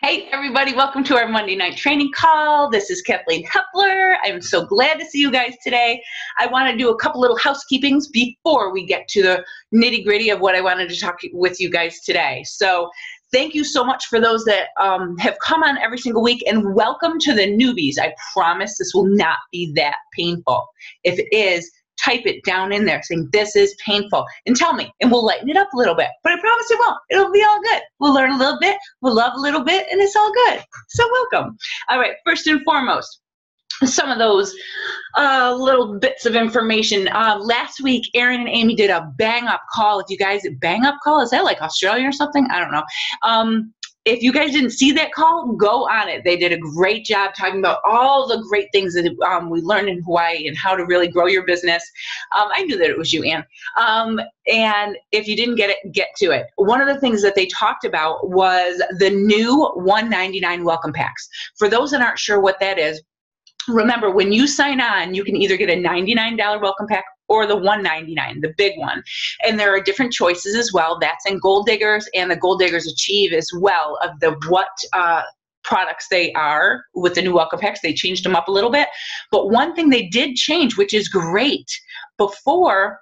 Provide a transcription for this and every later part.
Hey everybody, welcome to our Monday night training call. This is Kathleen Hepler. I'm so glad to see you guys today. I want to do a couple little housekeepings before we get to the nitty gritty of what I wanted to talk with you guys today. So thank you so much for those that have come on every single week, and welcome to the newbies. I promise this will not be that painful. If it is, type it down in there saying this is painful and tell me, and we'll lighten it up a little bit. But I promise it won't. It'll be all good. We'll learn a little bit, we'll love a little bit, and it's all good. So welcome. All right, first and foremost, some of those little bits of information. Last week, Erin and Amy did a bang up call. If you guys, bang up call, is that like Australia or something? I don't know. If you guys didn't see that call, go on it. They did a great job talking about all the great things that we learned in Hawaii and how to really grow your business. I knew that it was you, Ann. And if you didn't get it, get to it. One of the things that they talked about was the new $199 welcome packs. For those that aren't sure what that is, remember, when you sign on, you can either get a $99 welcome pack or the $199, the big one. And there are different choices as well. That's in Gold Diggers, and the Gold Diggers Achieve as well, of the what products they are with the new welcome packs. They changed them up a little bit. But one thing they did change, which is great, before,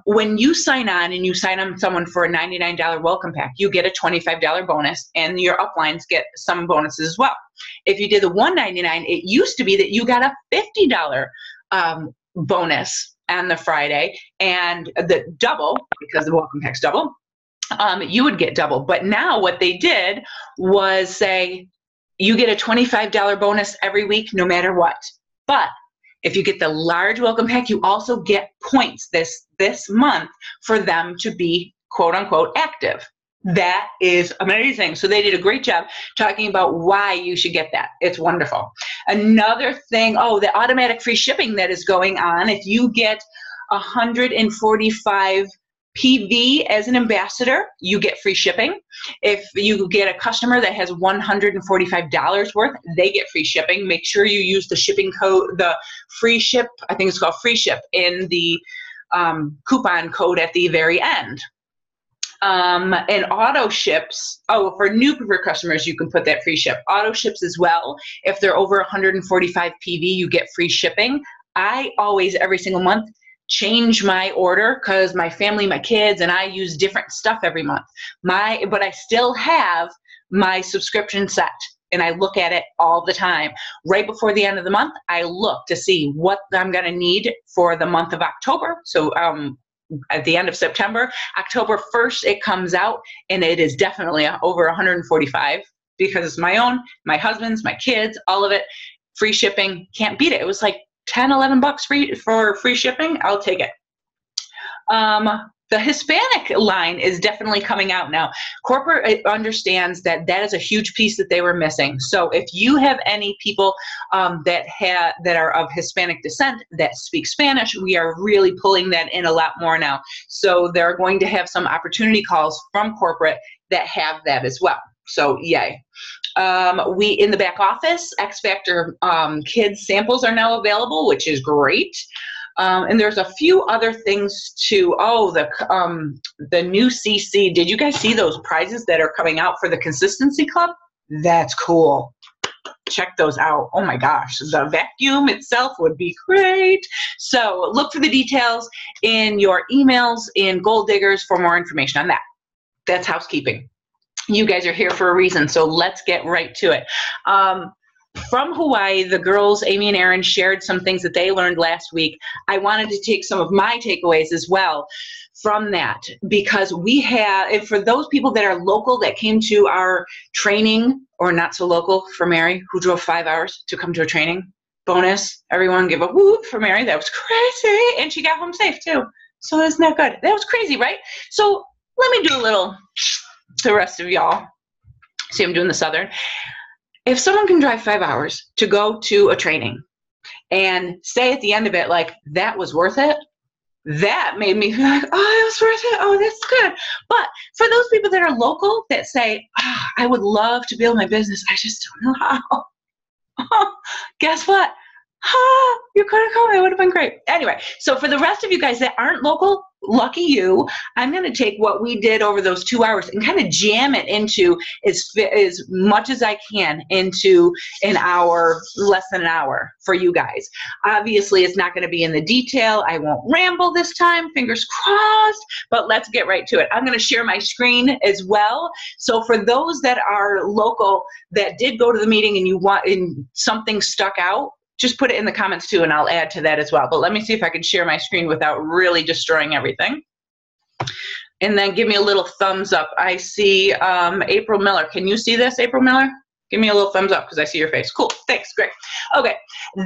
when you sign on and you sign on someone for a $99 welcome pack, you get a $25 bonus, and your uplines get some bonuses as well. If you did the $199, it used to be that you got a $50 bonus on the Friday, and the double, because the welcome pack's double, you would get double. But now what they did was say you get a $25 bonus every week no matter what. But if you get the large welcome pack, you also get points this month for them to be quote unquote active. That is amazing. So they did a great job talking about why you should get that. It's wonderful. Another thing, the automatic free shipping that is going on. If you get 145 PV as an ambassador, you get free shipping. If you get a customer that has $145 worth, they get free shipping. Make sure you use the shipping code, the free ship, I think it's called free ship, in the coupon code at the very end. And auto ships, for new preferred customers, you can put that free ship. Auto ships as well. If they're over 145 PV, you get free shipping. I always, every single month, change my order because my family, my kids, and I use different stuff every month. But I still have my subscription set, and I look at it all the time. Right before the end of the month, I look to see what I'm going to need for the month of October. So at the end of September, October 1st, it comes out, and it is definitely over 145 because it's my own, my husband's, my kids, all of it. Free shipping, can't beat it. It was like 10, 11 bucks for free shipping. I'll take it. The Hispanic line is definitely coming out now. Corporate understands that is a huge piece that they were missing. So if you have any people that are of Hispanic descent that speak Spanish, we are really pulling that in a lot more now. So they're going to have some opportunity calls from corporate that have that as well. So yay. We in the back office, X Factor kids samples are now available, which is great. And there's a few other things too. The new CC. Did you guys see those prizes that are coming out for the Consistency Club? That's cool. Check those out. Oh my gosh, the vacuum itself would be great. So look for the details in your emails in Gold Diggers for more information on that. That's housekeeping. You guys are here for a reason, so let's get right to it. From Hawaii, the girls, Amy and Erin, shared some things that they learned last week. I wanted to take some of my takeaways as well from that, because we have, and for those people that are local that came to our training, or not so local, for Mary, who drove 5 hours to come to a training, bonus, everyone give a whoop for Mary. That was crazy, and she got home safe too. So isn't that good? That was crazy, right? So let me do a little, the rest of y'all. See, I'm doing the Southern. If someone can drive 5 hours to go to a training and say at the end of it, like, that was worth it, that made me feel like, it was worth it. Oh, that's good. But for those people that are local that say, I would love to build my business, I just don't know how. Guess what? You could have come. It would have been great. Anyway, so for the rest of you guys that aren't local, lucky you, I'm going to take what we did over those 2 hours and kind of jam it into as much as I can into an hour, less than an hour for you guys. Obviously, it's not going to be in the detail. I won't ramble this time, fingers crossed, but let's get right to it. I'm going to share my screen as well. So for those that are local that did go to the meeting and something stuck out, just put it in the comments too, and I'll add to that as well. But let me see if I can share my screen without really destroying everything. And then give me a little thumbs up. I see April Miller. Can you see this, April Miller? Give me a little thumbs up because I see your face. Cool. Thanks. Great. Okay.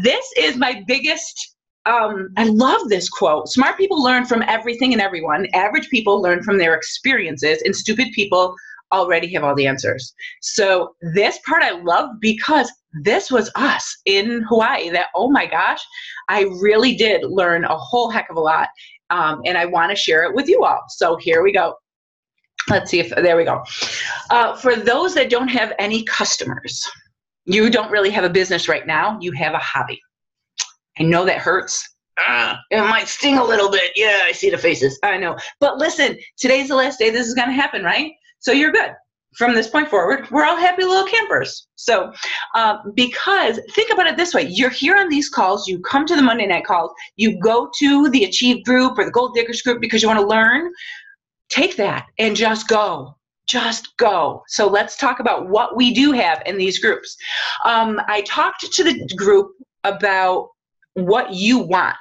This is my biggest, I love this quote. Smart people learn from everything and everyone. Average people learn from their experiences, and stupid people already have all the answers. So this part I love because this was us in Hawaii that, oh my gosh, I really did learn a whole heck of a lot. And I want to share it with you all. So here we go. Let's see if, there we go. For those that don't have any customers, you don't really have a business right now, you have a hobby. I know that hurts. It might sting a little bit. Yeah, I see the faces. I know. But listen, today's the last day this is going to happen, right? So you're good. From this point forward, we're all happy little campers. So because think about it this way, you're here on these calls, you come to the Monday night calls, you go to the Achieve group or the Gold Diggers group because you want to learn, take that and just go. Just go. So let's talk about what we do have in these groups. I talked to the group about what you want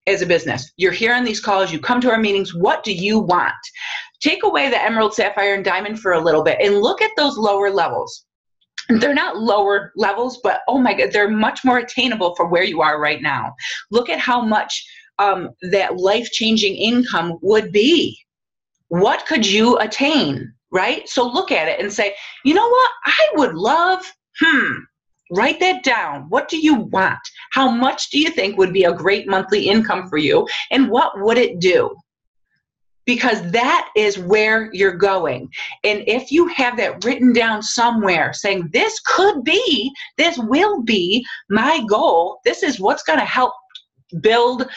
as a business. You're here on these calls, you come to our meetings, what do you want? Take away the emerald, sapphire, and diamond for a little bit and look at those lower levels. They're not lower levels, but oh my God, they're much more attainable for where you are right now. Look at how much that life-changing income would be. What could you attain, right? So look at it and say, you know what? I would love, write that down. What do you want? How much do you think would be a great monthly income for you? And what would it do? Because that is where you're going. And if you have that written down somewhere saying, this could be, this will be my goal, this is what's going to help build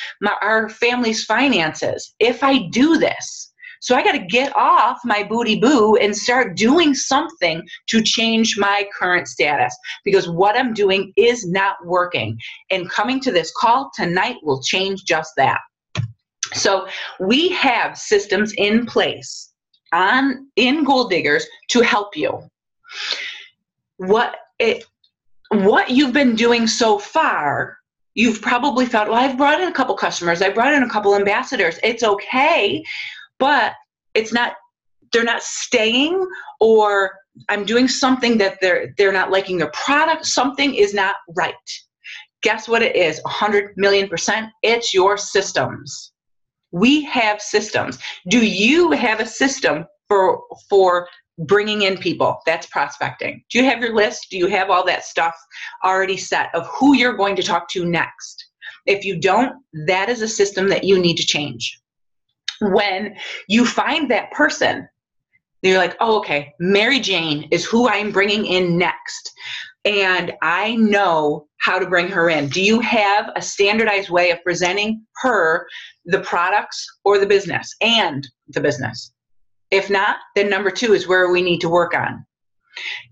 our family's finances if I do this. So I got to get off my booty boo and start doing something to change my current status because what I'm doing is not working. And coming to this call tonight will change just that. So we have systems in place in Gold Diggers to help you. What you've been doing so far, you've probably thought, well, I've brought in a couple customers, I brought in a couple ambassadors. It's okay, but it's not. They're not staying, or I'm doing something that they're not liking their product. Something is not right. Guess what it is? 100,000,000%. It's your systems. We have systems. Do you have a system for bringing in people? That's prospecting. Do you have your list? Do you have all that stuff already set of who you're going to talk to next? If you don't, that is a system that you need to change. When you find that person, you're like, oh, okay, Mary Jane is who I'm bringing in next. And I know how to bring her in. Do you have a standardized way of presenting her the products or the business and the business? If not, then number 2 is where we need to work on.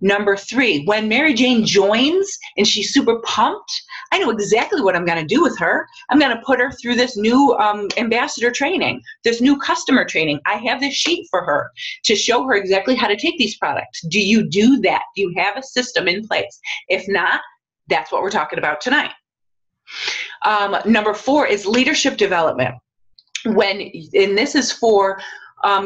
Number 3, when Mary Jane joins and she's super pumped, I know exactly what I'm going to do with her. I'm going to put her through this new ambassador training, this new customer training. I have this sheet for her to show her exactly how to take these products. Do you do that? Do you have a system in place? If not, that's what we're talking about tonight. Number 4 is leadership development. And this is for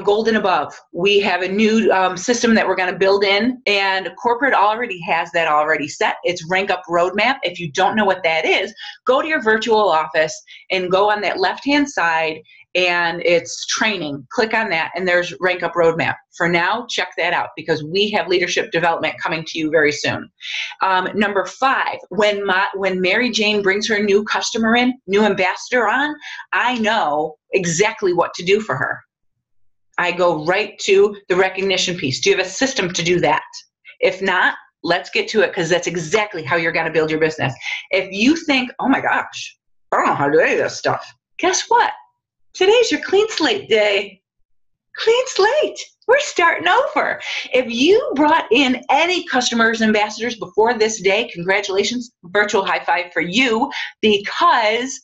Gold and above. We have a new system that we're going to build in, and corporate already has that already set. It's Rank Up Roadmap. If you don't know what that is, go to your virtual office and go on that left-hand side, and it's training. Click on that, and there's Rank Up Roadmap. For now, check that out because we have leadership development coming to you very soon. Number 5, when Mary Jane brings her new customer in, new ambassador on, I know exactly what to do for her. I go right to the recognition piece. Do you have a system to do that? If not, let's get to it, because that's exactly how you're going to build your business. If you think, oh my gosh, I don't know how to do any of this stuff, guess what? Today's your clean slate day. Clean slate. We're starting over. If you brought in any customers and ambassadors before this day, congratulations, virtual high five for you, because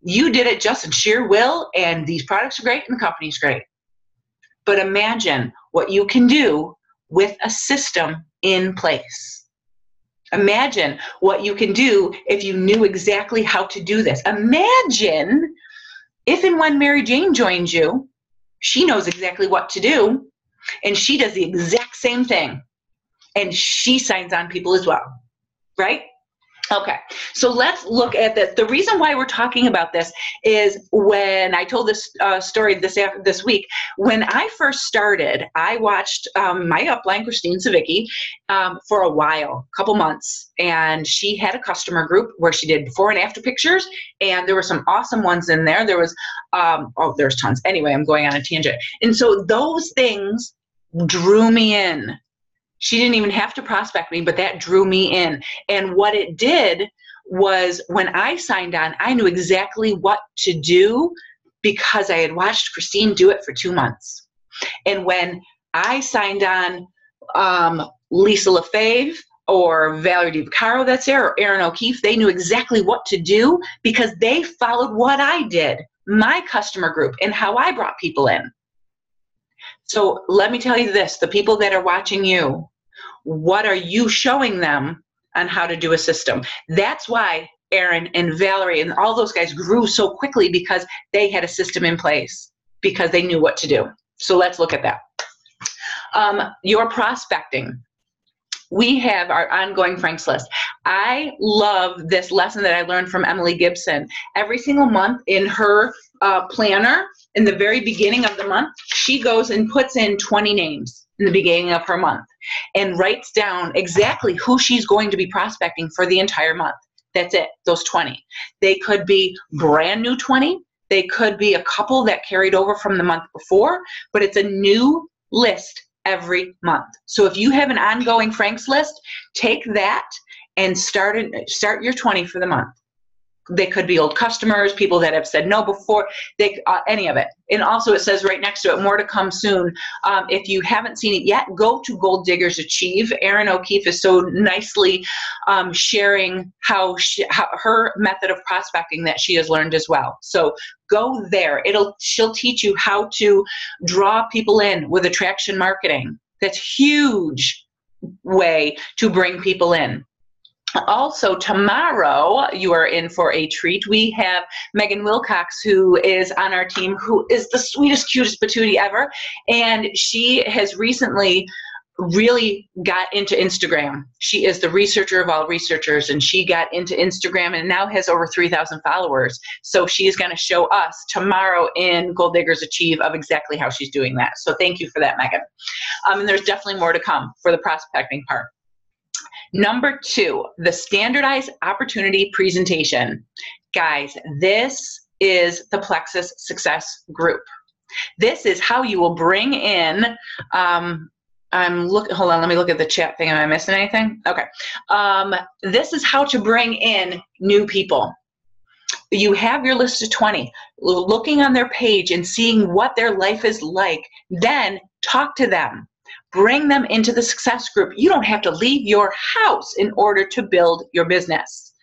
you did it just in sheer will, and these products are great and the company's great. But imagine what you can do with a system in place. Imagine what you can do if you knew exactly how to do this. Imagine if and when Mary Jane joins you, she knows exactly what to do, and she does the exact same thing, and she signs on people as well, right? Okay, so let's look at this. The reason why we're talking about this is when I told this story this week. When I first started, I watched my upline, Christine Savicki, for a while, a couple months, and she had a customer group where she did before and after pictures, and there were some awesome ones in there. There was, there's tons. Anyway, I'm going on a tangent. And so those things drew me in. She didn't even have to prospect me, but that drew me in. And what it did was when I signed on, I knew exactly what to do because I had watched Christine do it for 2 months. And when I signed on Lisa LaFave or Valerie DiVaccaro that's there, or Erin O'Keefe, they knew exactly what to do because they followed what I did, my customer group, and how I brought people in. So let me tell you this, the people that are watching you, what are you showing them on how to do a system? That's why Erin and Valerie and all those guys grew so quickly, because they had a system in place, because they knew what to do. So let's look at that. Your prospecting. We have our ongoing Frank's List. I love this lesson that I learned from Emily Gibson. Every single month in her planner, in the very beginning of the month, she goes and puts in 20 names in the beginning of her month and writes down exactly who she's going to be prospecting for the entire month. That's it, those 20. They could be brand new 20. They could be a couple that carried over from the month before, but it's a new list every month. So if you have an ongoing Frank's List, take that and start your 20 for the month. They could be old customers, people that have said no before, any of it. And also it says right next to it, more to come soon. If you haven't seen it yet, go to Gold Diggers Achieve. Erin O'Keefe is so nicely sharing how her method of prospecting that she has learned as well. So go there. She'll teach you how to draw people in with attraction marketing. That's huge way to bring people in. Also, tomorrow, you are in for a treat. We have Megan Wilcox, who is on our team, who is the sweetest, cutest patootie ever. And she has recently really got into Instagram. She is the researcher of all researchers, and she got into Instagram and now has over 3,000 followers. So she is going to show us tomorrow in Gold Diggers Achieve of exactly how she's doing that. So thank you for that, Megan. And there's definitely more to come for the prospecting part. Number 2, the standardized opportunity presentation. Guys, this is the Plexus Success Group. This is how you will bring in, hold on, let me look at the chat thing. Am I missing anything? Okay. This is how to bring in new people. You have your list of 20, looking on their page and seeing what their life is like, then talk to them. Bring them into the success group. You don't have to leave your house in order to build your business.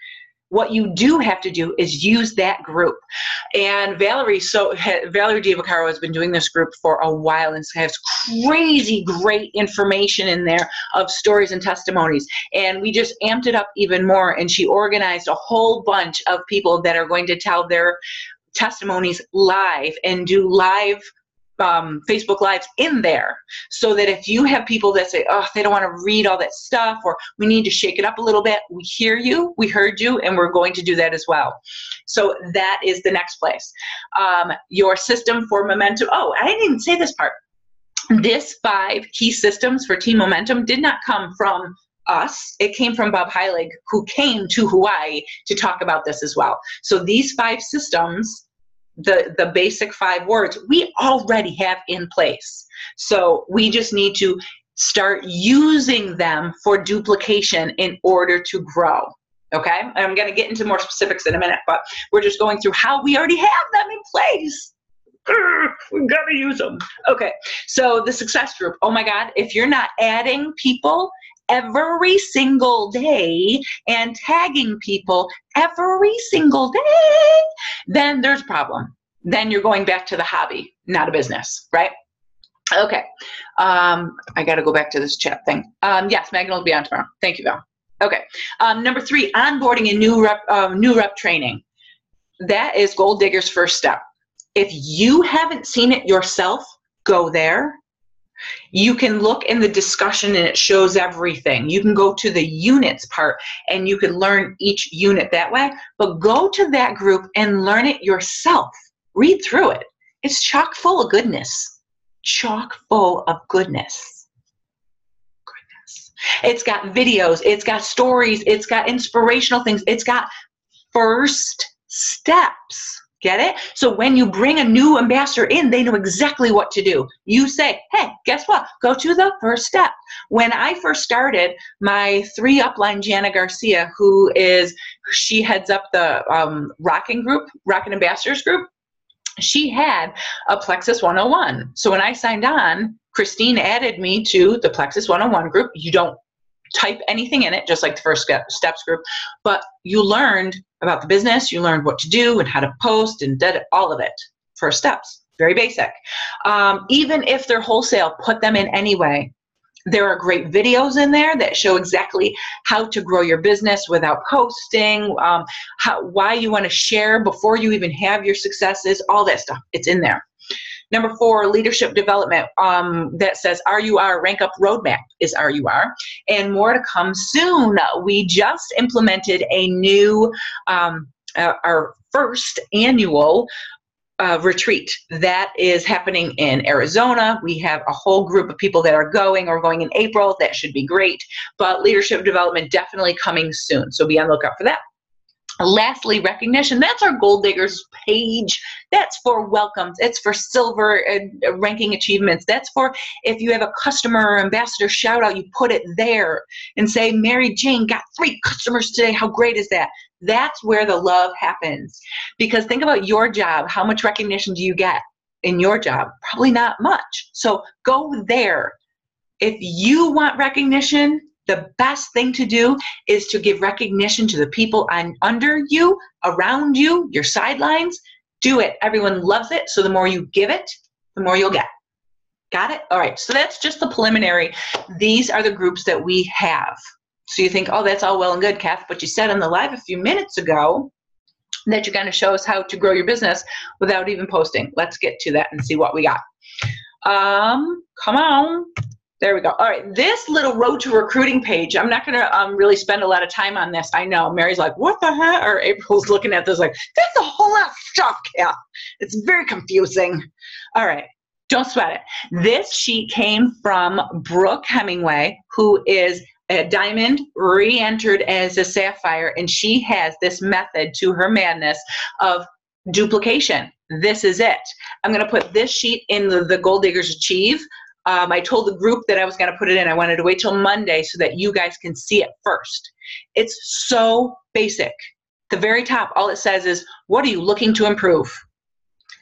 What you do have to do is use that group. And Valerie DiVaccaro has been doing this group for a while and has crazy great information in there of stories and testimonies. And we just amped it up even more, and she organized a whole bunch of people that are going to tell their testimonies live and do live Facebook Lives in there, so that if you have people that say, oh, they don't want to read all that stuff, or we need to shake it up a little bit, we hear you, we heard you, and we're going to do that as well. So that is the next place. Your system for momentum. Oh, I didn't even say this part. This 5 key systems for team momentum did not come from us. It came from Bob Heilig, who came to Hawaii to talk about this as well. So these 5 systems, the basic 5 words, we already have in place. So we just need to Start using them for duplication in order to grow. Okay? And I'm going to get into more specifics in a minute, but we're just going through how we already have them in place. We've got to use them. Okay. So the success group. Oh my God. If you're not adding people every single day and tagging people every single day, then there's a problem. Then you're going back to the hobby, not a business, right? Okay. I got to go back to this chat thing. Yes, Megan will be on tomorrow. Thank you, Val. Okay. Number 3, onboarding a new rep training. That is Goal Digger's first step. If you haven't seen it yourself, go there. You can look in the discussion and it shows everything. You can go to the units part and you can learn each unit that way, but go to that group and learn it yourself. Read through it. It's chock full of goodness. Chock full of goodness. It's got videos, it's got stories, it's got inspirational things, it's got first steps. Get it? So when you bring a new ambassador in, they know exactly what to do. You say, hey, guess what? Go to the first step. When I first started, my 3 upline, Jana Garcia, she heads up the Rocking Ambassadors group, she had a Plexus 101. So when I signed on, Christine added me to the Plexus 101 group. You don't type anything in it, just like the first steps group, but you learned about the business, you learned what to do and how to post and did all of it. First steps, very basic. Even if they're wholesale, put them in anyway. There are great videos in there that show exactly how to grow your business without posting, why you want to share before you even have your successes, all that stuff. It's in there. Number 4, leadership development that says RUR, Rank Up Roadmap is RUR, and more to come soon. We just implemented a new, our first annual retreat that is happening in Arizona. We have a whole group of people that are going or going in April. That should be great, but leadership development definitely coming soon, so be on the lookout for that. Lastly, recognition. That's our Goal Diggers page. That's for welcomes. It's for silver ranking achievements. That's for if you have a customer or ambassador shout out, you put it there and say, Mary Jane got 3 customers today. How great is that? That's where the love happens. Because think about your job. How much recognition do you get in your job? Probably not much. So go there. If you want recognition, the best thing to do is to give recognition to the people under you, around you, your sidelines. Do it. Everyone loves it. So the more you give it, the more you'll get. Got it? All right. So that's just the preliminary. These are the groups that we have. So you think, oh, that's all well and good, Kath, but you said on the live a few minutes ago that you're going to show us how to grow your business without even posting. Let's get to that and see what we got. Come on. There we go. All right, this little road to recruiting page, I'm not going to really spend a lot of time on this. I know. Mary's like, what the heck? Or April's looking at this like, that's a whole lot of stuff, Kath. It's very confusing. All right, don't sweat it. This sheet came from Brooke Hemingway, who is a diamond, re-entered as a sapphire, and she has this method to her madness of duplication. This is it. I'm going to put this sheet in the Goal Diggers Achieve. I told the group that I was going to put it in. I wanted to wait till Monday so that you guys can see it first. It's so basic. The very top, all it says is, what are you looking to improve?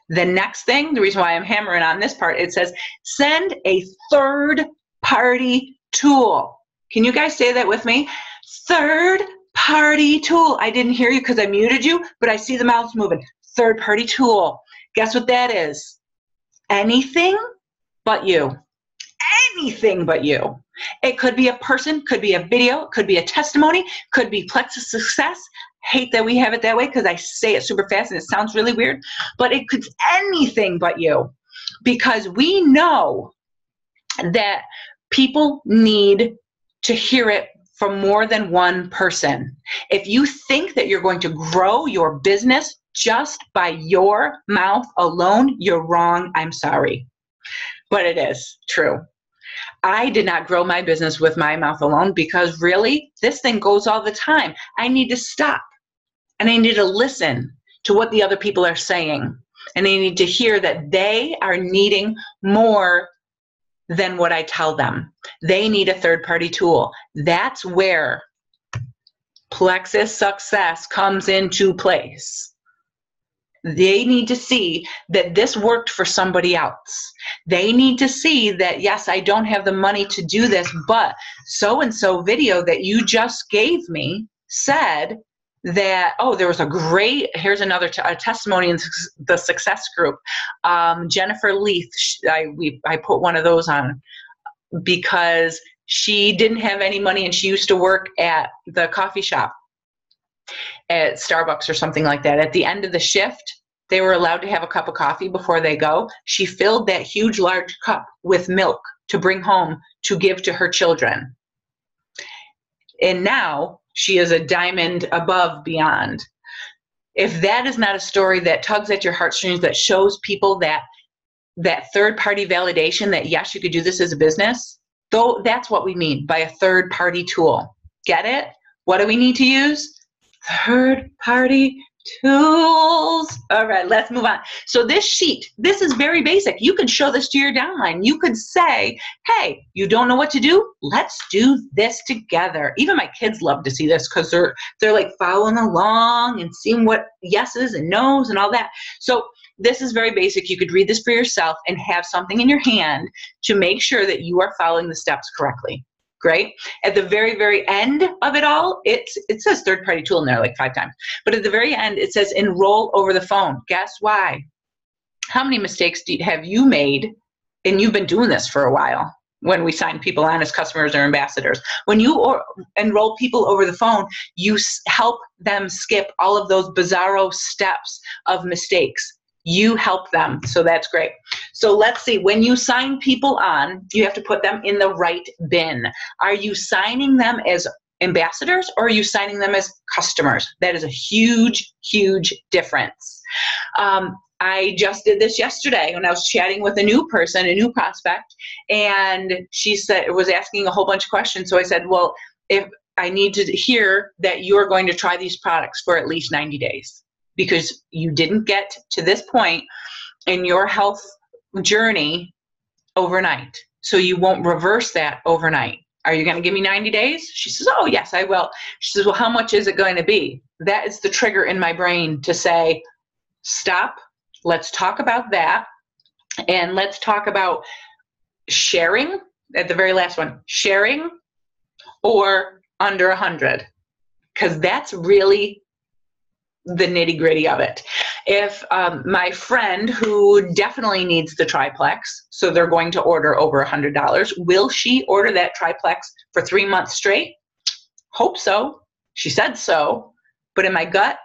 The next thing, the reason why I'm hammering on this part, it says, send a third-party tool. Can you guys say that with me? Third-party tool. I didn't hear you because I muted you, but I see the mouths moving. Third-party tool. Guess what that is? Anything but you. Anything but you. It could be a person, could be a video, could be a testimony, could be Plexus Success. Hate that we have it that way because I say it super fast and it sounds really weird, but it could anything but you, because we know that people need to hear it from more than one person. If you think that you're going to grow your business just by your mouth alone, you're wrong. I'm sorry. But it is true. I did not grow my business with my mouth alone because really, this thing goes all the time. I need to stop and I need to listen to what the other people are saying. And I need to hear that they are needing more than what I tell them. They need a third-party tool. That's where Plexus Success comes into place. They need to see that this worked for somebody else. They need to see that, yes, I don't have the money to do this, but so-and-so video that you just gave me said that, oh, there was a great, here's another a testimony in the success group. Jennifer Leith, I put one of those on because she didn't have any money and she used to work at the coffee shop at Starbucks or something like that. At the end of the shift, they were allowed to have a cup of coffee before they go. She filled that huge, large cup with milk to bring home to give to her children. And now she is a diamond above beyond. If that is not a story that tugs at your heartstrings, that shows people that third-party validation that, yes, you could do this as a business, though, that's what we mean by a third-party tool. Get it? What do we need to use? Third-party tools. All right, let's move on. So this sheet, this is very basic. You could show this to your downline. You could say, hey, you don't know what to do? Let's do this together. Even my kids love to see this because they're like following along and seeing what yeses and nos and all that. So this is very basic. You could read this for yourself and have something in your hand to make sure that you are following the steps correctly. Great. At the very, very end of it all, it says third-party tool in there like 5 times. But at the very end, it says enroll over the phone. Guess why? How many mistakes have you made? And you've been doing this for a while when we sign people on as customers or ambassadors. When you enroll people over the phone, you help them skip all of those bizarro steps of mistakes. You help them, so that's great. So let's see, when you sign people on, you have to put them in the right bin. Are you signing them as ambassadors or are you signing them as customers? That is a huge, huge difference. I just did this yesterday when I was chatting with a new person, a new prospect, and she was asking a whole bunch of questions. So I said, well, if I need to hear that you're going to try these products for at least 90 days. Because you didn't get to this point in your health journey overnight. So you won't reverse that overnight. Are you going to give me 90 days? She says, oh, yes, I will. She says, well, how much is it going to be? That is the trigger in my brain to say, stop, let's talk about that. And let's talk about sharing, at the very last one, sharing or under 100. Because that's really the nitty-gritty of it. If my friend who definitely needs the triplex, so they're going to order over $100, will she order that triplex for 3 months straight? Hope so. She said so. But in my gut,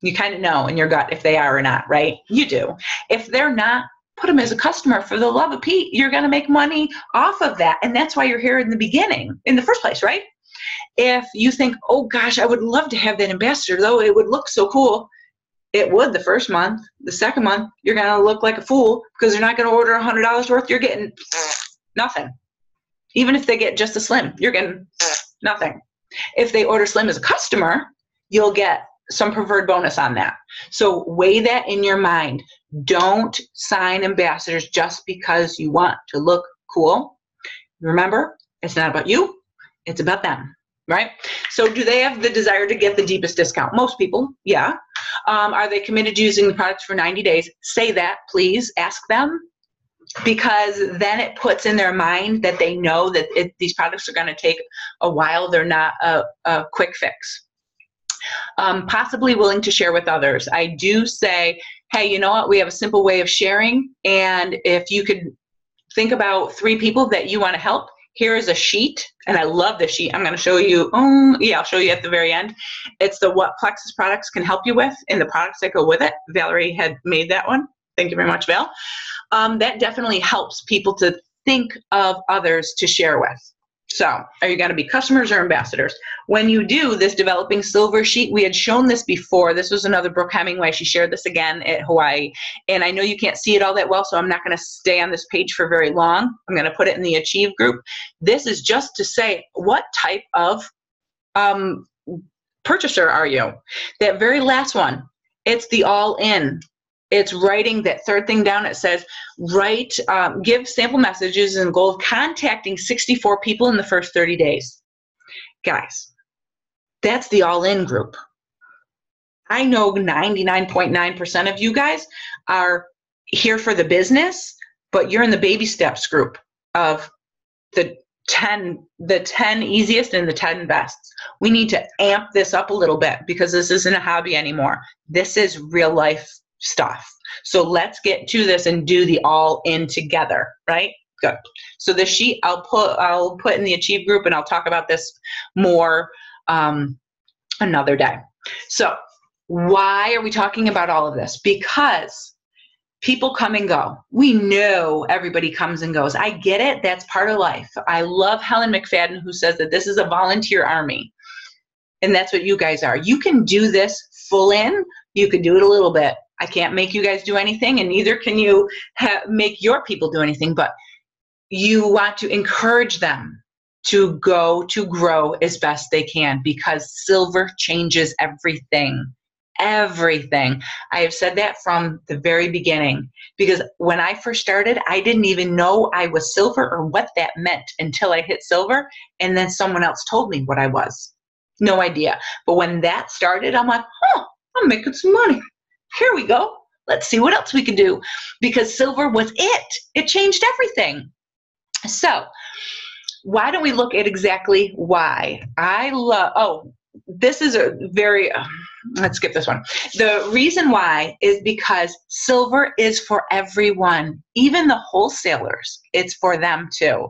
you kind of know in your gut if they are or not, right? You do. If they're not, put them as a customer. For the love of Pete, you're going to make money off of that. And that's why you're here in the beginning, in the first place, right? If you think, oh gosh, I would love to have that ambassador, though it would look so cool. It would the first month. The second month, you're going to look like a fool because they're not going to order $100 worth. You're getting nothing. Even if they get just a slim, you're getting nothing. If they order slim as a customer, you'll get some preferred bonus on that. So weigh that in your mind. Don't sign ambassadors just because you want to look cool. Remember, it's not about you. It's about them, right? So do they have the desire to get the deepest discount? Most people, yeah. Are they committed to using the products for 90 days? Say that, please. Ask them. Because then it puts in their mind that they know that these products are going to take a while. They're not a quick fix. Possibly willing to share with others. I do say, hey, you know what? We have a simple way of sharing. And if you could think about 3 people that you want to help, here is a sheet, and I love this sheet. I'm going to show you. I'll show you at the very end. It's the what Plexus products can help you with and the products that go with it. Valerie had made that one. Thank you very much, Val. That definitely helps people to think of others to share with. So are you going to be customers or ambassadors? When you do this developing silver sheet, we had shown this before. This was another Brooke Hemingway. She shared this again at Hawaii. And I know you can't see it all that well, so I'm not going to stay on this page for very long. I'm going to put it in the Achieve group. This is just to say, what type of purchaser are you? That very last one, it's the all-in. It's writing that third thing down. It says, give sample messages and goal of contacting 64 people in the first 30 days. Guys, that's the all-in group. I know 99.9% of you guys are here for the business, but you're in the baby steps group of the 10 easiest and the 10 best. We need to amp this up a little bit because this isn't a hobby anymore. This is real life stuff. So let's get to this and do the all in together, right? Good. So the sheet I'll put in the Achieve group, and I'll talk about this more another day. So why are we talking about all of this? Because people come and go. We know everybody comes and goes. I get it. That's part of life. I love Helen McFadden, who says that this is a volunteer army. And that's what you guys are. You can do this full in. You can do it a little bit. I can't make you guys do anything, and neither can you make your people do anything. But you want to encourage them to grow as best they can, because silver changes everything. Everything. I have said that from the very beginning, because when I first started, I didn't even know I was silver or what that meant until I hit silver, and then someone else told me what I was. No idea. But when that started, I'm like, I'm making some money. Here we go. Let's see what else we can do, because silver was it. It changed everything. So why don't we look at exactly why? This is a very, let's skip this one. The reason why is because silver is for everyone, even the wholesalers. It's for them too.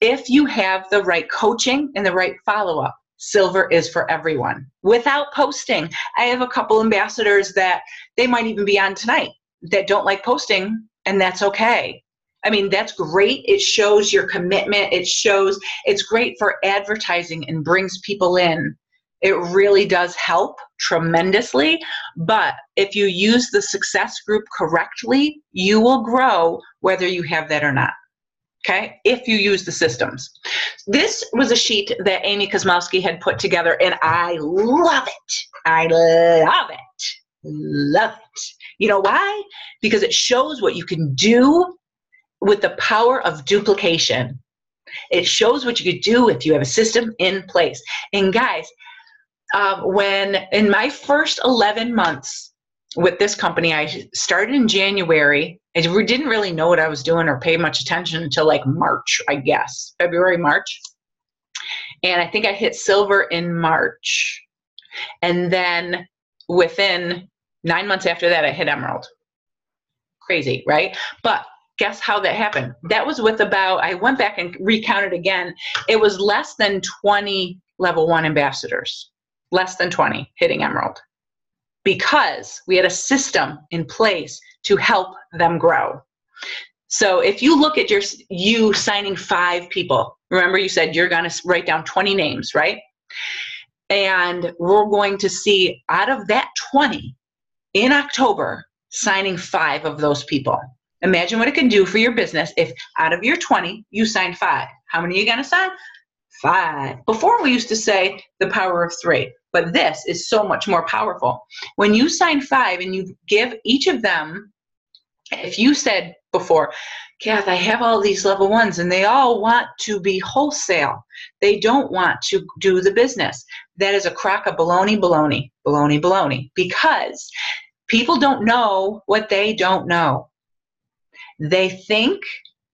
If you have the right coaching and the right follow-up, silver is for everyone. Without posting, I have a couple ambassadors that they might even be on tonight that don't like posting, and that's okay. I mean, that's great. It shows your commitment. It's great for advertising and brings people in. It really does help tremendously. But if you use the success group correctly, you will grow whether you have that or not. Okay? If you use the systems. This was a sheet that Amy Kozmowski had put together, and I love it. I love it. Love it. You know why? Because it shows what you can do with the power of duplication. It shows what you could do if you have a system in place. And guys, when in my first 11 months with this company, I started in January. I didn't really know what I was doing or pay much attention until like March, I guess, February, March. And I think I hit silver in March. And then within 9 months after that, I hit emerald. Crazy, right? But guess how that happened? That was with I went back and recounted again. It was less than 20 level 1 ambassadors. Less than 20 hitting emerald, because we had a system in place to help them grow. So if you look at you signing 5 people, remember you said you're going to write down 20 names, right? And we're going to see out of that 20 in October, signing 5 of those people. Imagine what it can do for your business if out of your 20, you sign 5. How many are you going to sign? 5. Before we used to say the power of 3, but this is so much more powerful. When you sign 5 and you give each of them, if you said before, Kath, I have all these level 1s and they all want to be wholesale. They don't want to do the business. That is a crock of baloney, because people don't know what they don't know. They think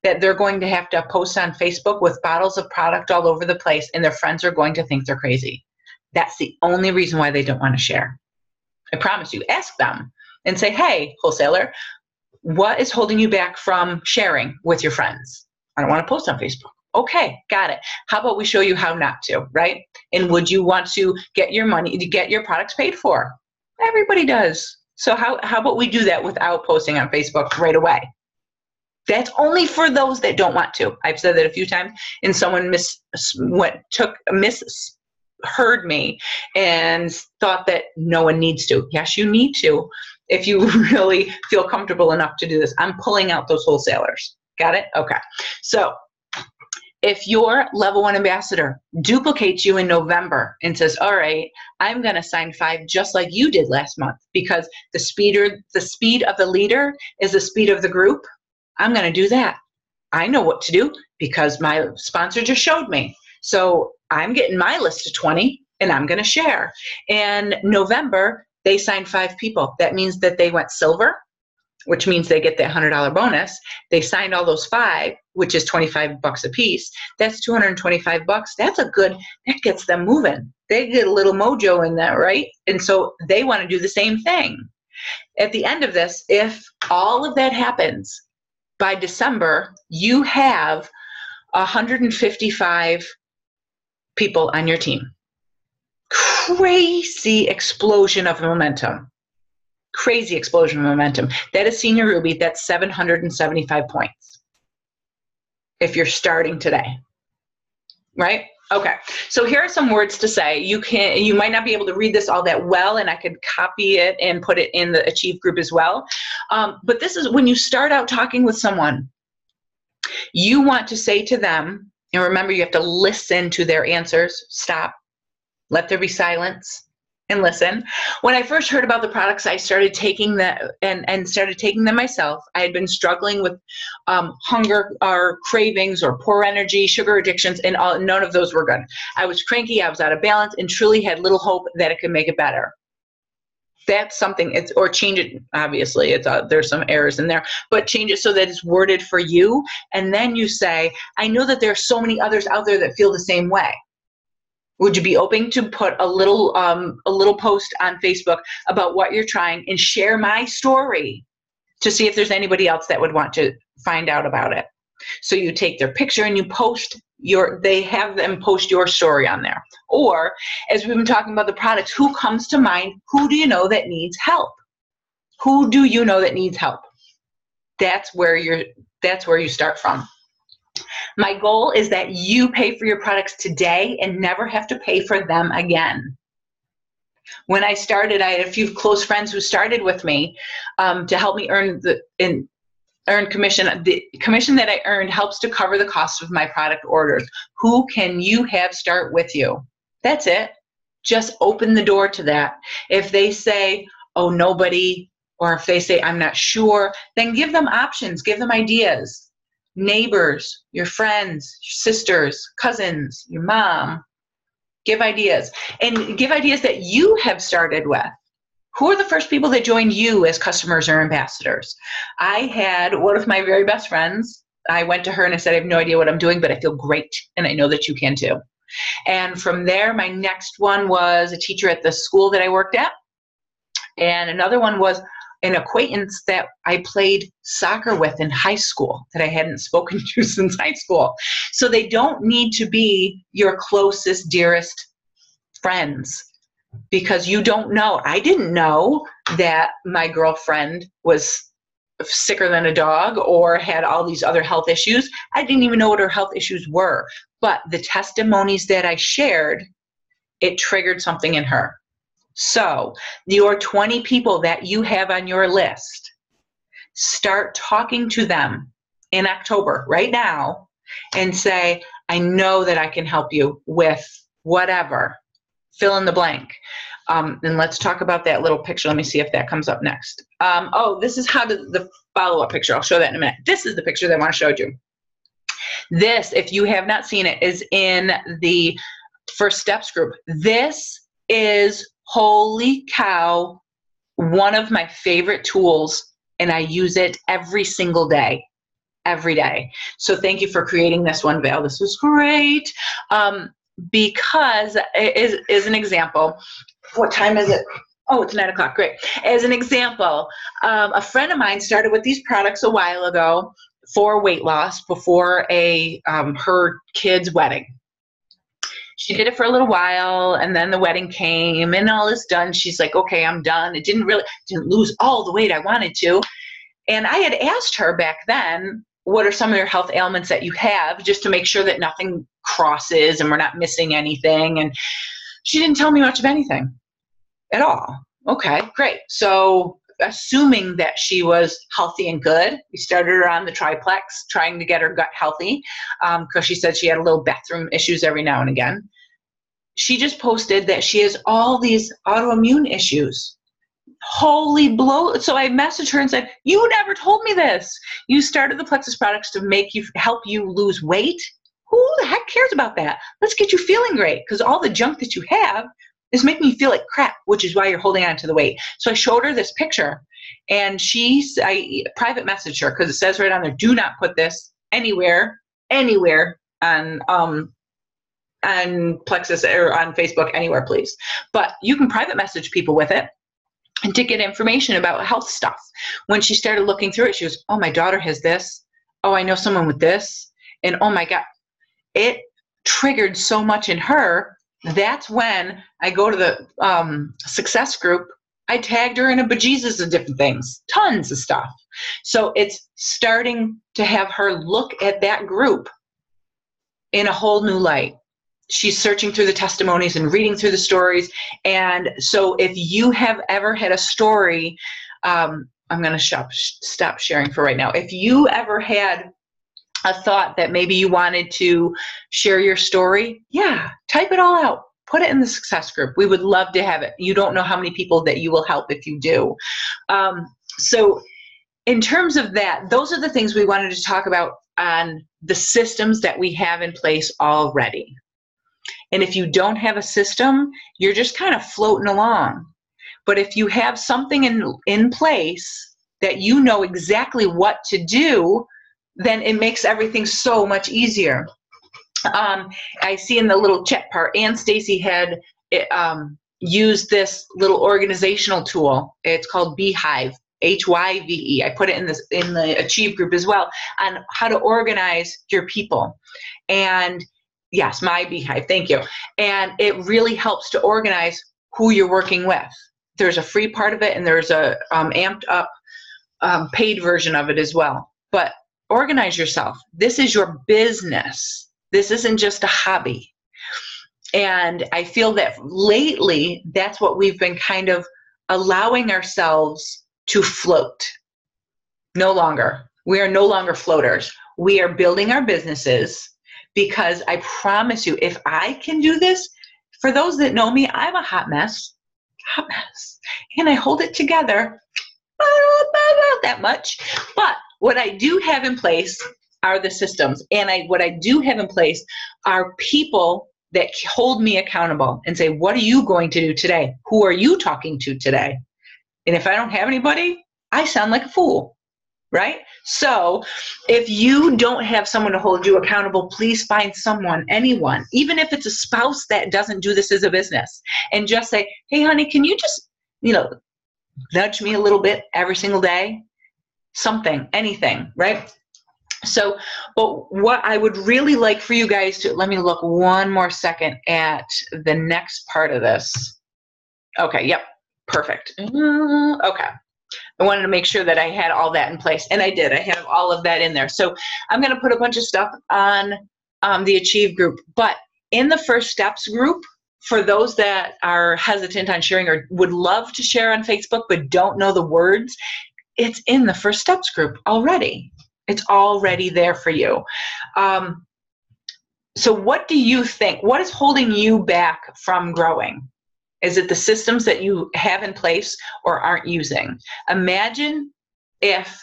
that they're going to have to post on Facebook with bottles of product all over the place, and their friends are going to think they're crazy. That's the only reason why they don't want to share. I promise you, ask them and say, hey, wholesaler, what is holding you back from sharing with your friends? I don't want to post on Facebook. Okay, got it. How about we show you how not to, right? And would you want to get your money, to get your products paid for? Everybody does. So how about we do that without posting on Facebook right away? That's only for those that don't want to. I've said that a few times, and someone misheard me and thought that no one needs to. Yes, you need to if you really feel comfortable enough to do this. I'm pulling out those wholesalers. Got it? Okay. So If your level 1 ambassador duplicates you in November and says, all right, I'm going to sign 5 just like you did last month, because the speed of the leader is the speed of the group, I'm going to do that. I know what to do because my sponsor just showed me. So I'm getting my list of 20 and I'm going to share. And November, they signed 5 people. That means that they went silver, which means they get that $100 bonus. They signed all those 5, which is $25 a piece. That's $225. That's that gets them moving. They get a little mojo in that, right? And so they want to do the same thing. At the end of this, if all of that happens, by December, you have 155 people on your team. Crazy explosion of momentum. Crazy explosion of momentum. That is Senior Ruby. That's 775 points if you're starting today, right? Okay, so here are some words to say. You might not be able to read this all that well, and I could copy it and put it in the Achieve group as well. But this is when you start out talking with someone, you want to say to them, and remember, you have to listen to their answers. Stop, let there be silence, and listen. When I first heard about the products, I started taking them and started taking them myself. I had been struggling with hunger or cravings or poor energy, sugar addictions, and none of those were good. I was cranky, I was out of balance, and truly had little hope that it could make it better. That's something, or change it, obviously, there's some errors in there, but change it so that it's worded for you. And then you say, I know that there are so many others out there that feel the same way. Would you be open to put a little post on Facebook about what you're trying and share my story to see if there's anybody else that would want to find out about it? So you take their picture and you they have them post your story on there. Or, as we've been talking about the products, who comes to mind? Who do you know that needs help? Who do you know that needs help? That's where you start from. My goal is that you pay for your products today and never have to pay for them again. When I started, I had a few close friends who started with me to help me earn commission. The commission that I earned helps to cover the cost of my product orders. Who can you have start with you? That's it. Just open the door to that. If they say, oh, nobody, or if they say, I'm not sure, then give them options, give them ideas. Neighbors, your friends, your sisters, cousins, your mom. Give ideas. And give ideas that you have started with. Who are the first people that joined you as customers or ambassadors? I had one of my very best friends. I went to her and I said, I have no idea what I'm doing, but I feel great. And I know that you can too. And from there, my next one was a teacher at the school that I worked at. And another one was an acquaintance that I played soccer with in high school that I hadn't spoken to since high school. So they don't need to be your closest, dearest friends, because you don't know. I didn't know that my girlfriend was sicker than a dog or had all these other health issues. I didn't even know what her health issues were. But the testimonies that I shared, it triggered something in her. So your 20 people that you have on your list, start talking to them in October right now and say, I know that I can help you with whatever. Fill in the blank. And let's talk about that little picture. Let me see if that comes up next. This is the follow-up picture. I'll show that in a minute. This is the picture that I want to show you. This, if you have not seen it, is in the First Steps group. This is, holy cow, one of my favorite tools, and I use it every single day. Every day. So thank you for creating this one, Val. This was great. Because is an example. What time is it? Oh, it's 9 o'clock. Great. As an example, a friend of mine started with these products a while ago for weight loss before her kid's wedding. She did it for a little while, and then the wedding came, and all is done. She's like, okay, I'm done. It didn't lose all the weight I wanted to. And I had asked her back then, what are some of your health ailments that you have, just to make sure that nothing crosses and we're not missing anything. And she didn't tell me much of anything at all. Okay, great. So assuming that she was healthy and good. We started her on the triplex, trying to get her gut healthy, because she said she had a little bathroom issues every now and again. She just posted that she has all these autoimmune issues. Holy blow. So I messaged her and said, you never told me this. You started the Plexus products to help you lose weight. Who the heck cares about that? Let's get you feeling great, because all the junk that you have is making you feel like crap, which is why you're holding on to the weight. So I showed her this picture, and I private messaged her, because it says right on there, do not put this anywhere on Plexus or on Facebook, anywhere, please. But you can private message people with it and to get information about health stuff. When she started looking through it, she goes, oh, my daughter has this. Oh, I know someone with this. And oh my God, it triggered so much in her. That's when I go to the success group. I tagged her in a bejesus of different things, tons of stuff. So it's starting to have her look at that group in a whole new light. She's searching through the testimonies and reading through the stories. And so if you have ever had a story, I'm going to stop sharing for right now. If you ever had a thought that maybe you wanted to share your story, type it all out. Put it in the success group. We would love to have it. You don't know how many people that you will help if you do. So in terms of that, those are the things we wanted to talk about on the systems that we have in place already. And if you don't have a system, you're just kind of floating along. But if you have something in place that you know exactly what to do, then it makes everything so much easier. I see in the little chat part, Ann Stacy had used this little organizational tool. It's called Beehive, Hyve. I put it in the Achieve group as well, on how to organize your people. And yes, my Beehive, thank you. And it really helps to organize who you're working with. There's a free part of it, and there's a amped up paid version of it as well. But organize yourself. This is your business. This isn't just a hobby. And I feel that lately, that's what we've been kind of allowing ourselves to float. No longer. We are no longer floaters. We are building our businesses, because I promise you, if I can do this, for those that know me, I'm a hot mess. And I hold it together. Not that much. But what I do have in place are the systems. And what I do have in place are people that hold me accountable and say, what are you going to do today? Who are you talking to today? And if I don't have anybody, I sound like a fool, right? So if you don't have someone to hold you accountable, please find someone, anyone, even if it's a spouse that doesn't do this as a business, and just say, hey, honey, can you just, nudge me a little bit every single day? Something, anything, right? So, but what I would really like for you guys to, let me look one more second at the next part of this. Okay, yep, perfect. Okay. I wanted to make sure that I had all that in place, and I did. I have all of that in there. So I'm going to put a bunch of stuff on the Achieve group. But in the First Steps group, for those that are hesitant on sharing or would love to share on Facebook but don't know the words, it's in the First Steps group already. It's already there for you. So what do you think? What is holding you back from growing? Is it the systems that you have in place or aren't using? Imagine if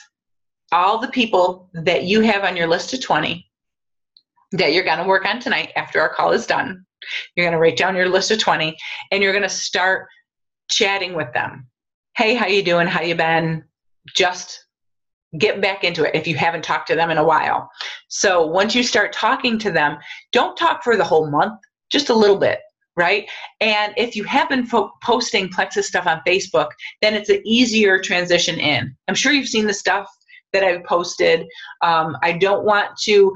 all the people that you have on your list of 20 that you're going to work on tonight after our call is done, you're going to write down your list of 20 and you're going to start chatting with them. Hey, how you doing? How you been? Just get back into it if you haven't talked to them in a while. So once you start talking to them, don't talk for the whole month, just a little bit, right? And if you have been posting Plexus stuff on Facebook, then it's an easier transition in. I'm sure you've seen the stuff that I've posted. I don't want to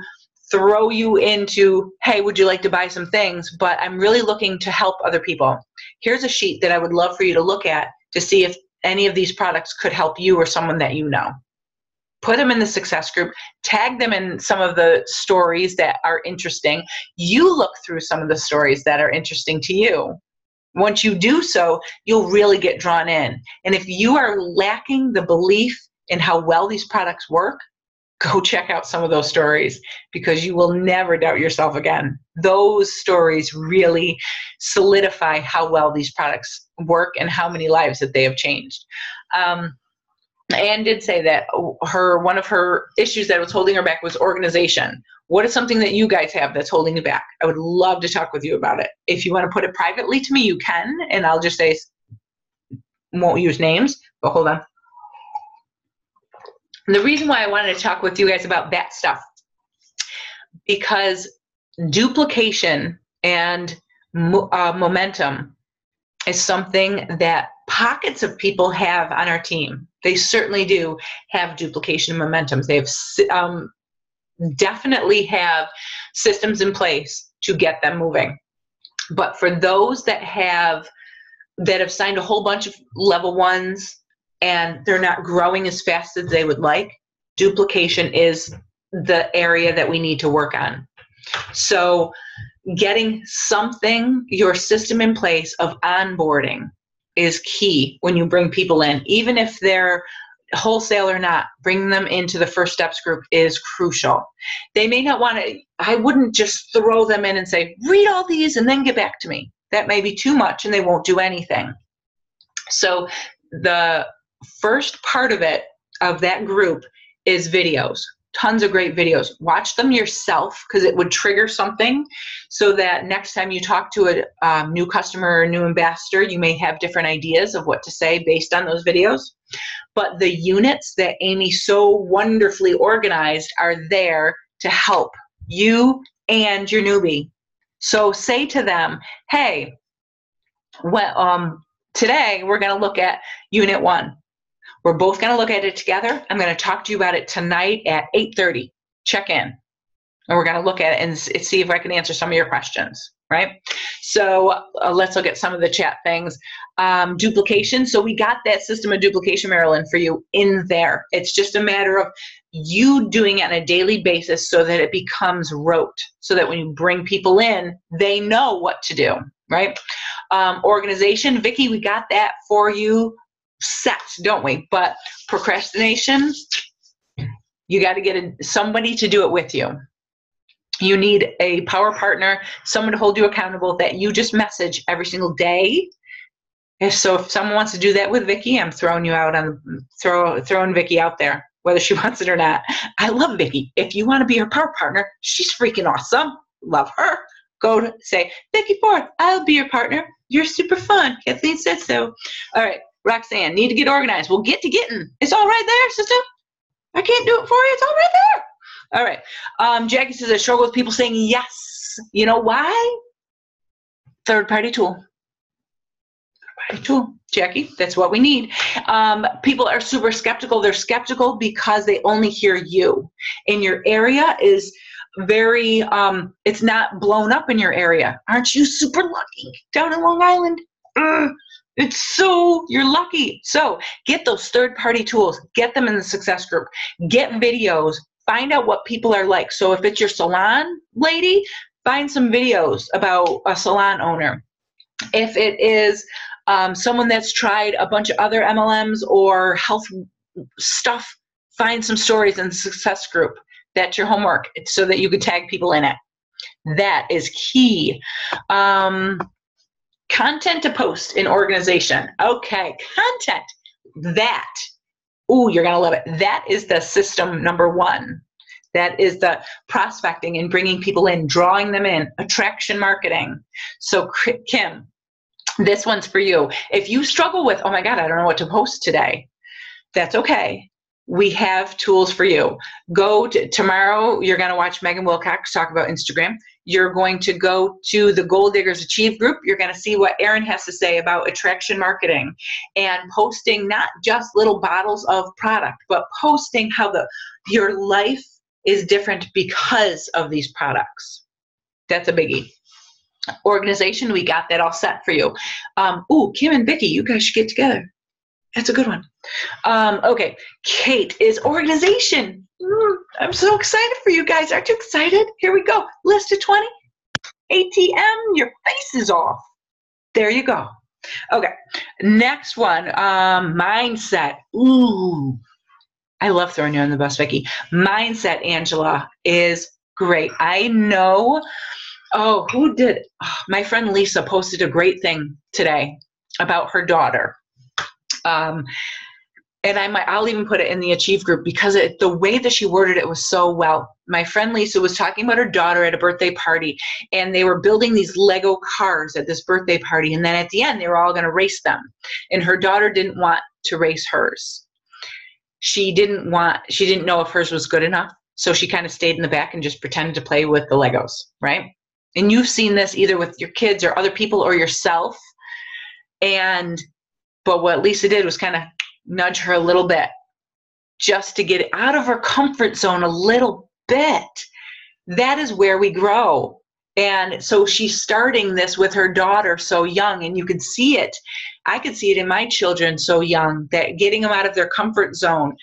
throw you into, hey, would you like to buy some things? But I'm really looking to help other people. Here's a sheet that I would love for you to look at to see if any of these products could help you or someone that you know. Put them in the success group, tag them in some of the stories that are interesting. You look through some of the stories that are interesting to you. Once you do so, you'll really get drawn in. And if you are lacking the belief in how well these products work, go check out some of those stories, because you will never doubt yourself again. Those stories really solidify how well these products work and how many lives that they have changed. Anne did say that one of her issues that was holding her back was organization. What is something that you guys have that's holding you back? I would love to talk with you about it. If you want to put it privately to me, you can, and I'll just say, won't use names, but hold on. And the reason why I wanted to talk with you guys about that stuff, because duplication and momentum is something that pockets of people have on our team. They certainly do have duplication and momentum. They have definitely have systems in place to get them moving. But for those that have signed a whole bunch of level 1s and they're not growing as fast as they would like, duplication is the area that we need to work on. So getting your system in place of onboarding is key when you bring people in. Even if they're wholesale or not, bringing them into the First Steps group is crucial. They may not want to, I wouldn't just throw them in and say, read all these and then get back to me. That may be too much and they won't do anything. So the first part of that group is videos. Tons of great videos. Watch them yourself, because it would trigger something, so that next time you talk to a new customer or new ambassador, you may have different ideas of what to say based on those videos. But the units that Amy so wonderfully organized are there to help you and your newbie. So say to them, hey, today we're going to look at Unit 1. We're both going to look at it together. I'm going to talk to you about it tonight at 8:30. Check in. And we're going to look at it and see if I can answer some of your questions, right? So let's look at some of the chat things. Duplication. So we got that system of duplication, Marilyn, for you in there. It's just a matter of you doing it on a daily basis so that it becomes rote, so that when you bring people in, they know what to do, right? Organization. Vicki, we got that for you set, don't we? But procrastination, you got to get somebody to do it with you. You need a power partner, someone to hold you accountable that you just message every single day. If someone wants to do that with Vicki, I'm throwing you out throwing Vicki out there, whether she wants it or not. I love Vicki. If you want to be her power partner, she's freaking awesome. Love her. Go to say, Vicki Forth, I'll be your partner. You're super fun. Kathleen said so. All right. Roxanne, need to get organized. Well, get to getting. It's all right there, sister. I can't do it for you. It's all right there. All right. Jackie says, I struggle with people saying yes. You know why? Third-party tool. Third-party tool. Jackie, that's what we need. People are super skeptical. They're skeptical because they only hear you. And your area is very, it's not blown up in your area. Aren't you super lucky down in Long Island? You're lucky. So get those third-party tools, get them in the success group, get videos, find out what people are like. So if it's your salon lady, find some videos about a salon owner. If it is someone that's tried a bunch of other MLMs or health stuff, find some stories in the success group. That's your homework, so that you can tag people in it. That is key. Content to post in organization. Okay, content. You're going to love it. That is the system number 1. That is the prospecting and bringing people in, drawing them in, attraction marketing. So Kim, this one's for you. If you struggle with, oh my God, I don't know what to post today, that's okay. We have tools for you. Tomorrow, you're going to watch Megan Wilcox talk about Instagram. You're going to go to the Goal Diggers Achieve group. You're going to see what Erin has to say about attraction marketing and posting not just little bottles of product, but posting how your life is different because of these products. That's a biggie. Organization, we got that all set for you. Kim and Vicki, you guys should get together. That's a good one. Okay, Kate is organization. I'm so excited for you guys. Aren't you excited? Here we go. List of 20. ATM, your face is off. There you go. Okay. Next one, mindset. Ooh, I love throwing you on the bus, Vicki. Mindset, Angela, is great. I know. Oh, who did? Oh, my friend Lisa posted a great thing today about her daughter. And I'll even put it in the Achieve group because the way that she worded it was so well. My friend Lisa was talking about her daughter at a birthday party, and they were building these Lego cars at this birthday party. And then at the end, they were all going to race them. And her daughter didn't want to race hers. She didn't know if hers was good enough. So she kind of stayed in the back and just pretended to play with the Legos, right? And you've seen this either with your kids or other people or yourself. But what Lisa did was kind of nudge her a little bit just to get out of her comfort zone a little bit. That is where we grow. And so she's starting this with her daughter so young, and you could see it. I could see it in my children so young, that getting them out of their comfort zone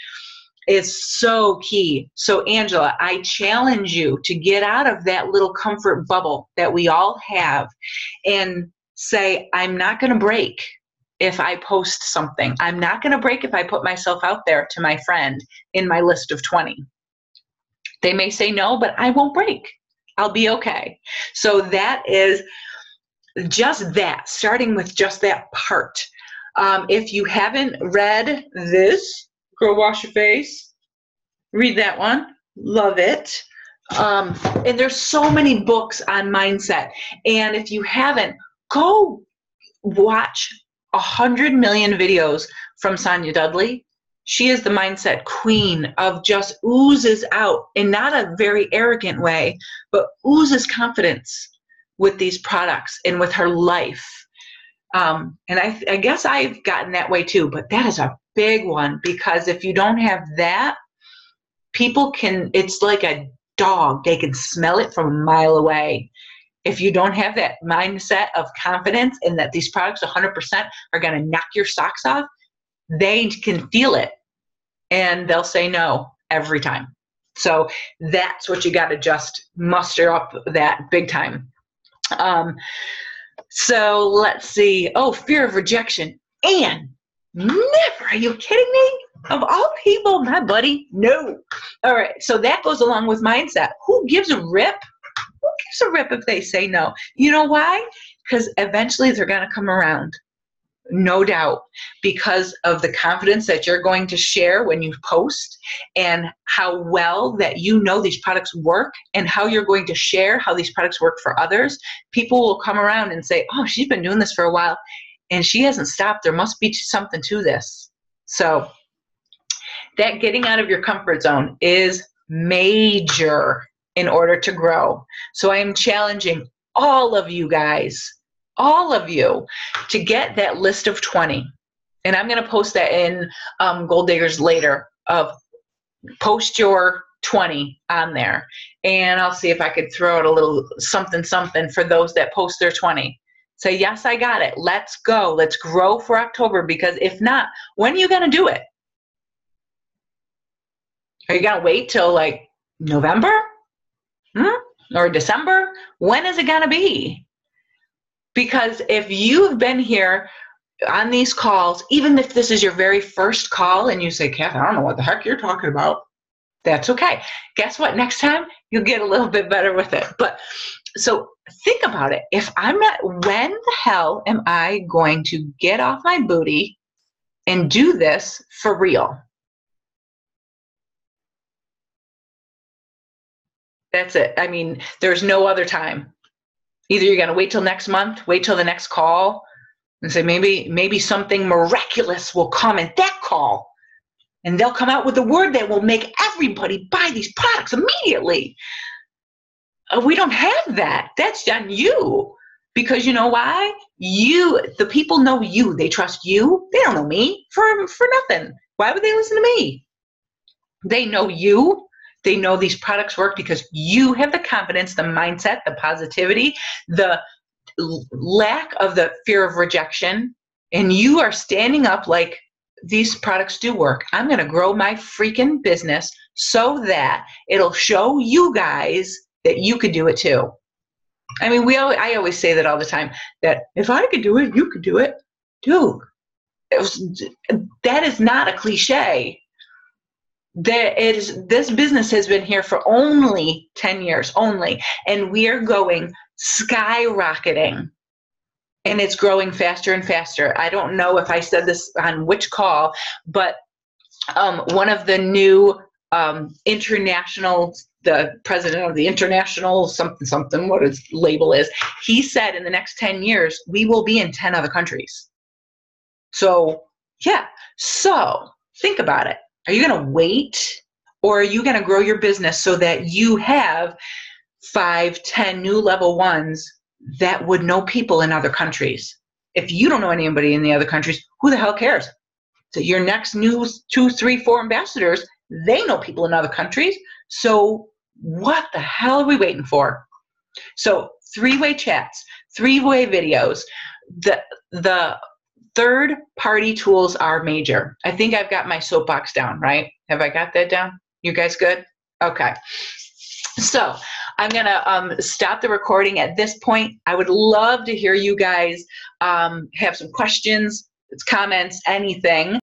is so key. So Angela, I challenge you to get out of that little comfort bubble that we all have and say, I'm not going to break if I post something. I'm not going to break if I put myself out there to my friend in my list of 20. They may say no, but I won't break. I'll be okay. So that is just that, starting with just that part. If you haven't read this, Girl Wash Your Face, read that one. Love it. And there's so many books on mindset. And if you haven't, go watch 100 million videos from Sonia Dudley. She is the mindset queen of just oozes out in not a very arrogant way, but oozes confidence with these products and with her life. And I guess I've gotten that way too, but that is a big one, because if you don't have that, it's like a dog. They can smell it from a mile away. If you don't have that mindset of confidence and that these products 100% are going to knock your socks off, they can feel it and they'll say no every time. So that's what you got to just muster up that big time. So let's see. Oh, fear of rejection. And never, are you kidding me? Of all people, my buddy, no. All right, so that goes along with mindset. Who gives a rip? Who gives a rip if they say no? You know why? Because eventually they're going to come around. No doubt, because of the confidence that you're going to share when you post and how well that you know these products work and how you're going to share how these products work for others. People will come around and say, oh, she's been doing this for a while and she hasn't stopped. There must be something to this. So that getting out of your comfort zone is major in order to grow. So I am challenging all of you guys, all of you, to get that list of 20. And I'm going to post that in Gold Diggers later, of post your 20 on there. And I'll see if I could throw out a little something for those that post their 20. Say, yes, I got it. Let's go. Let's grow for October, because if not, when are you going to do it? Are you going to wait till like November? Or December? When is it going to be? Because if you've been here on these calls, even if this is your very first call and you say, Kath, I don't know what the heck you're talking about, that's okay. Guess what? Next time you'll get a little bit better with it. But so think about it. If I'm not, when the hell am I going to get off my booty and do this for real? That's it. I mean, there's no other time. Either you're going to wait till next month, wait till the next call, and say maybe something miraculous will come at that call, and they'll come out with a word that will make everybody buy these products immediately. We don't have that. That's on you. Because you know why? The people know you. They trust you. They don't know me for nothing. Why would they listen to me? They know you. They know these products work because you have the confidence, the mindset, the positivity, the lack of the fear of rejection, and you are standing up like, these products do work. I'm going to grow my freaking business so that it'll show you guys that you could do it too. I mean, I always say that all the time, that if I could do it, you could do it. Dude, that is not a cliche. This business has been here for only 10 years, only, and we are going skyrocketing. And it's growing faster and faster. I don't know if I said this on which call, but one of the new international, the president of the international something, what his label is, he said in the next 10 years, we will be in 10 other countries. So, yeah. So think about it. Are you going to wait, or are you going to grow your business so that you have 5, 10 new level ones that would know people in other countries? If you don't know anybody in the other countries, who the hell cares? So your next new 2, 3, 4 ambassadors, they know people in other countries. So what the hell are we waiting for? So 3-way chats, 3-way videos, the third-party tools are major. I think I've got my soapbox down, right? Have I got that down? You guys good? Okay. So I'm going to stop the recording at this point. I would love to hear you guys have some questions, comments, anything.